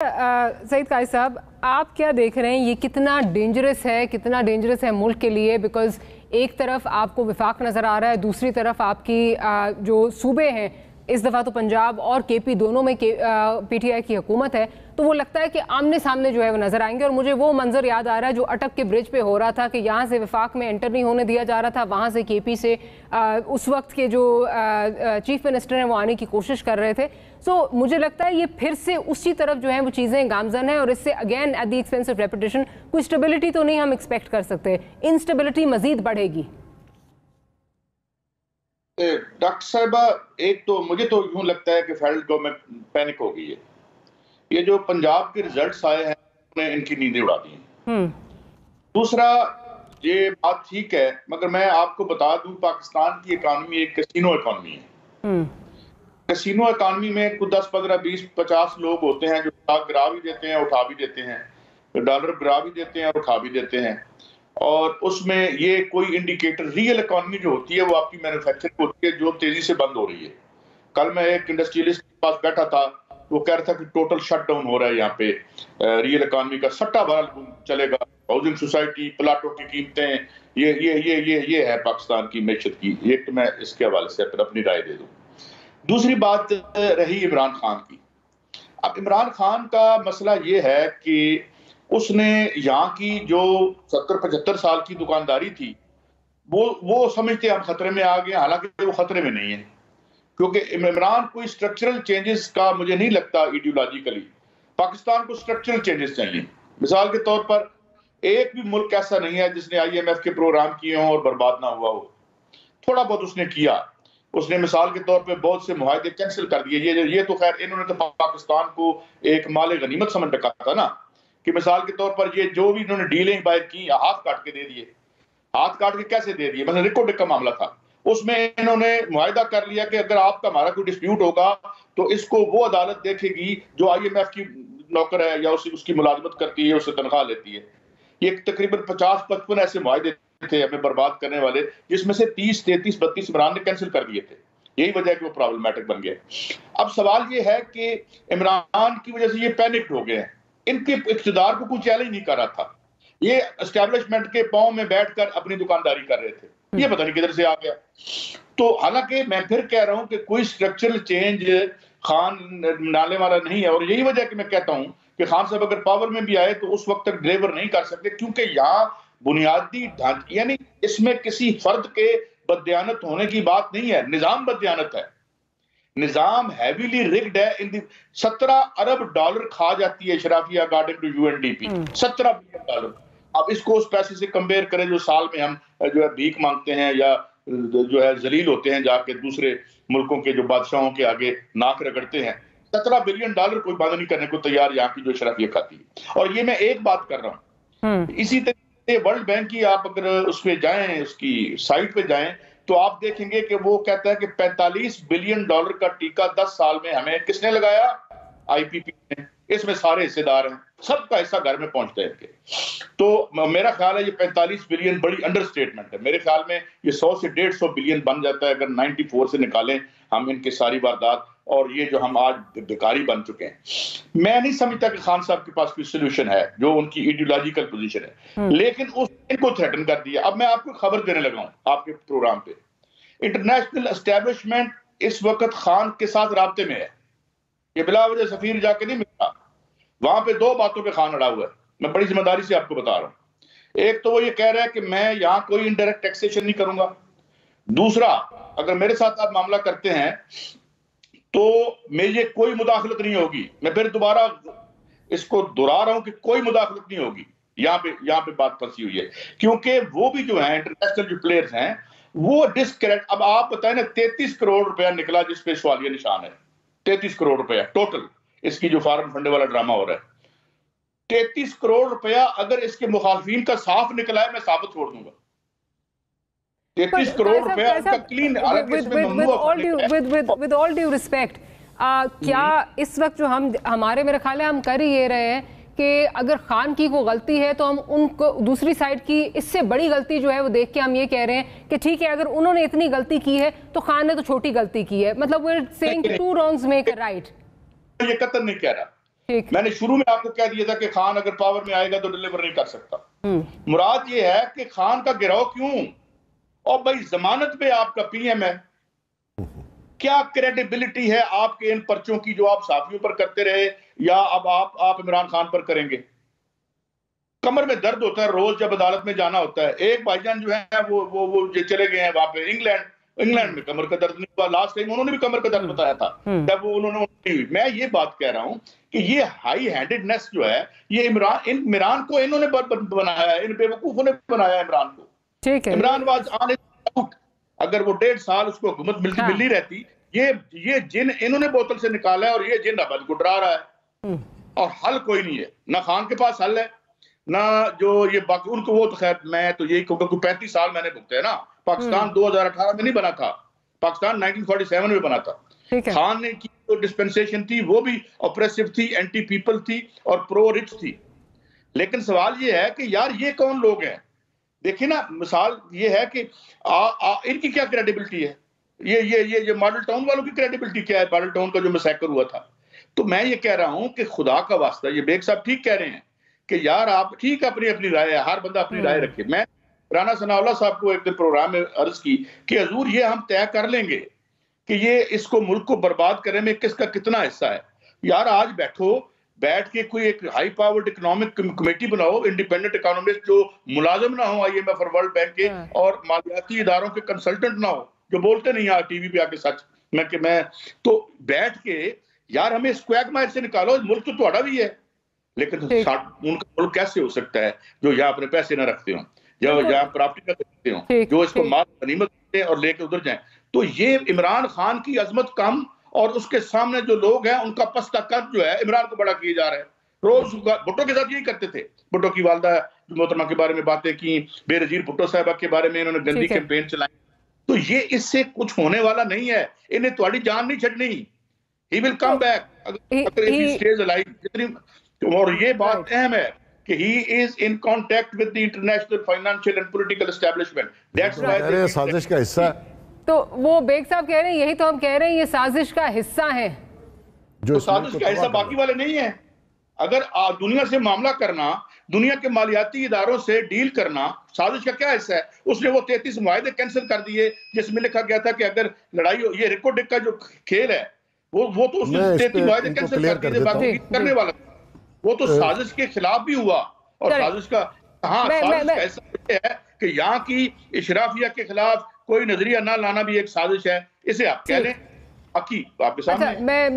सईद काजी साहब, आप क्या देख रहे हैं, ये कितना डेंजरस है मुल्क के लिए? बिकॉज एक तरफ आपको विफाक नज़र आ रहा है, दूसरी तरफ आपकी जो सूबे हैं, इस दफ़ा तो पंजाब और केपी दोनों में पीटीआई की हुकूमत है, तो वो लगता है कि आमने सामने जो है वो नज़र आएंगे। और मुझे वो मंजर याद आ रहा है जो अटक के ब्रिज पे हो रहा था कि यहाँ से विफाक में एंटर नहीं होने दिया जा रहा था, वहाँ से केपी से उस वक्त के जो चीफ मिनिस्टर हैं वो आने की कोशिश कर रहे थे। सो मुझे लगता है ये फिर से उसी तरफ जो है वो चीज़ें गामजन है, और इससे again at the expense of reputation कोई स्टेबिलिटी तो नहीं हम एक्सपेक्ट कर सकते, इंस्टेबिलिटी मजीद बढ़ेगी। डॉक्टर साहिबा, एक तो मुझे तो यूं लगता है कि फेडरल गवर्नमेंट पैनिक हो गई है। ये जो पंजाब के रिजल्ट्स आए हैं उन्होंने इनकी नींदें उड़ा दी हैं। दूसरा, ये बात ठीक है, मगर मैं आपको बता दूं पाकिस्तान की इकॉनमी एक कैसीनो इकॉनमी है। कैसीनो इकॉनमी में कुछ 10, 15, 20, 50 लोग होते हैं जो गिरा भी देते हैं, उठा भी देते हैं, डॉलर गिरा भी देते हैं, उठा भी देते हैं। और उसमें ये कोई इंडिकेटर, रियल इकॉनमी जो होती है वो आपकी मैन्युफैक्चरिंग होती है जो तेजी से बंद हो रही है। कल मैं एक इंडस्ट्रियलिस्ट के पास बैठा था, वो कह रहा था कि टोटल शटडाउन हो रहा है यहाँ पे, रियल इकॉनमी का सट्टा भरा चलेगा, हाउसिंग सोसाइटी, प्लाटों की कीमतें, ये है पाकिस्तान की मैशत की। एक तो मैं इसके हवाले से अपनी राय दे दूं। दूसरी बात रही इमरान खान की। अब इमरान खान का मसला ये है कि उसने यहाँ की जो 70-75 साल की दुकानदारी थी वो समझते हम खतरे में आ गए, हालांकि वो खतरे में नहीं है, क्योंकि इमरान कोई स्ट्रक्चरल चेंजेस का मुझे नहीं लगता। आइडियोलॉजिकली पाकिस्तान को स्ट्रक्चरल चेंजेस चाहिए। मिसाल के तौर पर एक भी मुल्क ऐसा नहीं है जिसने IMF के प्रोग्राम किए हों और बर्बाद ना हुआ हो। थोड़ा बहुत उसने किया। उसने मिसाल के तौर पे बहुत से मुआहदे कैंसिल कर दिए। ये तो खैर इन्होंने तो पाकिस्तान को एक माले गनीमत समझ रखा था ना, कि मिसाल के तौर पर ये जो भी इन्होंने डीलिंग बाहर की, हाथ काट के दे दिए। हाथ काट के कैसे दे दिए? मतलब रिकॉर्ड का मामला था, उसमें इन्होंने मुआहदा कर लिया कि अगर आपका हमारा कोई डिस्प्यूट होगा तो इसको वो अदालत देखेगी जो IMF की नौकर है या उसकी मुलाजमत करती है, उससे तनख्वाह लेती है। ये तकरीबन 50-55 ऐसे मुआहदे थे हमें बर्बाद करने वाले, जिसमें से 30, 33, 32 इमरान ने कैंसिल कर दिए थे। यही वजह है कि वो प्रॉब्लमैटिक बन गया। अब सवाल ये है कि इमरान की वजह से ये पैनिक हो गए हैं, इनके इक़्तिदार को कोई चैलेंज नहीं कर रहा था। ये एस्टैब्लिशमेंट के पांव में बैठकर अपनी दुकानदारी कर रहे थे। ये पता नहीं किधर से आ गया। तो हालांकि मैं फिर कह रहा हूं कि कोई स्ट्रक्चरल चेंज खान नाले वाला नहीं है, और यही वजह कि मैं कहता हूं कि खान साहब अगर पावर में भी आए तो उस वक्त तक डिलीवर नहीं कर सकते, क्योंकि यहाँ बुनियादी ढांचे, यानी इसमें किसी फर्द के बददियानत होने की बात नहीं है, निजाम बददियानत है। निजाम हैवीली रिग्ड है। इन दी 17 अरब डॉलर खा जाती है शराफिया according to UNDP, 17 billion dollar. अब इसको उस पैसे से कंपेयर करें जो साल में हम जो है भीख मांगते हैं या जो है जलील होते हैं जाके दूसरे मुल्कों के जो बादशाहों के आगे नाक रगड़ते हैं। 17 बिलियन डॉलर कोई बंद नहीं करने को तैयार यहाँ की जो शराफिया खाती है। और ये मैं एक बात कर रहा हूँ, इसी तरह वर्ल्ड बैंक की आप अगर उस पर जाएं, उसकी साइट पे जाएं, तो आप देखेंगे कि वो कहता है कि 45 बिलियन डॉलर का टीका 10 साल में हमें किसने लगाया? IPP ने। इसमें सारे हिस्सेदार हैं, सबका हिस्सा घर में पहुंचता है इनके। तो मेरा ख्याल है ये 45 बिलियन बड़ी अंडरस्टेटमेंट है। मेरे ख्याल में ये 100 से 150 बिलियन बन जाता है अगर 94 से निकालें हम इनके सारी वारदात, और ये जो हम आज भिखारी बन चुके हैं। मैं नहीं समझता कि खान साहब के पास कोई सोल्यूशन है, जो उनकी आइडियोलॉजिकल पोजीशन है, लेकिन इनको थ्रेटन कर दिया। अब मैं आपको खबर देने लगा हूं आपके प्रोग्राम पे, इंटरनेशनल एस्टेब्लिशमेंट इस वक्त खान के साथ राब्ते में है। ये बिला वजह सफीर जाके नहीं मिलता, वहां पे 2 बातों पे खान अड़ा हुआ है। मैं बड़ी जिम्मेदारी से आपको बता रहा हूं। एक तो वो ये कह रहा है कि मैं यहां कोई इनडायरेक्ट टैक्सेशन नहीं करूंगा। दूसरा, अगर मेरे साथ आप मामला करते हैं तो मेरी कोई मुदाखलत नहीं होगी। मैं फिर दोबारा इसको दोहरा रहा हूं कि कोई मुदाखलत नहीं होगी। यहाँ पे बात फंसी हुई है, क्योंकि वो भी जो है इंटरनेशनल जो प्लेयर्स हैं वो डिस्करेक्ट। अब आप बताएं ना, 33 करोड़ रुपया निकला जिसपे सवालिया निशान है। 33 करोड़ रुपया टोटल इसकी जो फॉरेन फंडे वाला ड्रामा हो रहा है। 33 करोड़ रुपया अगर इसके मुखालफिन का साफ निकला है, मैं साबित छोड़ दूंगा। 33 करोड़ रुपया इसका clean. With all due respect, क्या इस वक्त जो हमारे मेरे ख्याल है हम कर ही ये रहे हैं कि अगर खान की कोई गलती है तो हम उनको दूसरी साइड की इससे बड़ी गलती जो है वो देख के हम ये कह रहे हैं कि ठीक है, अगर उन्होंने इतनी गलती की है तो खान ने तो छोटी गलती की है। मतलब we are saying two wrongs make a right. ये कतई नहीं कह रहा, मैंने शुरू में आपको कह दिया था कि खान अगर पावर में आएगा तो डिलीवर नहीं कर सकता। मुराद ये है कि खान का गिराव क्यों? और भाई जमानत पे आपका पीएम है, क्या क्रेडिबिलिटी है आपके इन पर्चों की जो आप साथियों पर करते रहे, या अब आप इमरान खान पर करेंगे? कमर में दर्द होता है रोज जब अदालत में जाना होता है। एक भाईजान जो है वो चले गए हैं वहां पे इंग्लैंड में, कमर का दर्द नहीं हुआ। लास्ट टाइम उन्होंने भी कमर का दर्द बताया था जब उन्होंने। मैं ये बात कह रहा हूं कि ये हाई हैंडेडनेस जो है, ये इमरान को इन्होंने बनाया है, इन बेवकूफों ने बनाया इमरान को। ठीक है, इमरान वाज ऑन आउट। अगर वो 1.5 साल उसको हुकूमत मिली रहती, ये जिन इन्होंने बोतल से निकाला है, और ये जिन अब को डरा रहा है, और हल कोई नहीं है। ना खान के पास हल है, ना जो ये बाकी उनको। वो तो खैर मैं तो यही कहूंगा, 35 साल मैंने भुगते हैं ना। पाकिस्तान 2018 में नहीं बना था, पाकिस्तान 1947 में बना था। खान ने की जो डिस्पेंसेशन थी वो भी ऑपरेसिव थी, एंटी पीपल थी और प्रो रिच थी। लेकिन सवाल ये है कि यार ये कौन लोग हैं? देखिए ना, मिसाल ये है कि इनकी क्या क्रेडिबिलिटी है? ये मॉडल टाउन वालों की क्रेडिबिलिटी क्या है? मॉडल टाउन का जो मैसेकर हुआ था। तो मैं ये कह रहा हूं कि खुदा का वास्ता, ये बेग साहब ठीक कह रहे हैं कि यार आप ठीक अपनी राय है, हर बंदा अपनी राय रखे। मैं राना सनाउल्लाह साहब को एक दिन प्रोग्राम में अर्ज की कि हजूर ये हम तय कर लेंगे कि ये इसको मुल्क को बर्बाद करने में किसका कितना हिस्सा है। यार आज बैठ के कोई एक हाई पावर्ड इकोनॉमिक कमेटी बनाओ, इंडिपेंडेंट इकोनॉमिस्ट जो मुलाजिम ना हो IMF और वर्ल्ड बैंक के और मालियाती इदारों के कंसल्टेंट ना हो, जो बोलते नहीं यार टीवी पे आके सच। मैं तो बैठ के यार हमें स्क्वैग मायर से निकालो, मुल्क तो तुम्हारा भी है। लेकिन उनका मुल्क कैसे हो सकता है जो यहाँ अपने पैसे ना रखते हो, यहाँ प्रॉपर्टी ना रखते हो, जो इसको माल गनीमत देते हैं और लेके उधर जाएं। तो ये इमरान खान की अजमत कम, और उसके सामने जो लोग हैं उनका पस्ता कद जो है इमरान को बड़ा किए जा रहा है। रोज भुट्टो के साथ यही करते थे। भुट्टो की वालदा मोहतरमा के बारे में बातें की, बेनजीर भुट्टो साहबा के बारे में इन्होंने गंदी कैंपेन चलाई। तो ये इससे कुछ होने वाला नहीं है, इन्हें तुम्हारी जान नहीं छड़नी। ही विल कम बैक अगर ही स्टेज अलाइव। और ये बात अहम है कि he is in contact with the international financial and political establishment. That's why ये साजिश का हिस्सा है। तो वो बेग साहब कह रहे हैं, यही तो हम कह रहे हैं, ये साजिश का हिस्सा है। जो साजिश का हिस्सा बाकी वाले नहीं है। अगर दुनिया से मामला करना, दुनिया के मालियाती इदारों से डील करना साजिश का क्या हिस्सा है? उसने वो 33 मुआहदे कैंसिल कर दिए जिसमें लिखा गया था कि अगर लड़ाई हो, ये रिको डिक का जो खेल है वो तो उसने 33 मुआहदे कैंसिल कर दिए, बाकी करने वाला। वो तो साजिश के खिलाफ भी हुआ। और साजिश का साजिश का ऐसा है कि यहाँ की इशराफिया के खिलाफ कोई नजरिया ना लाना भी एक साजिश है। इसे आप कह लें, बाकी आपके सामने।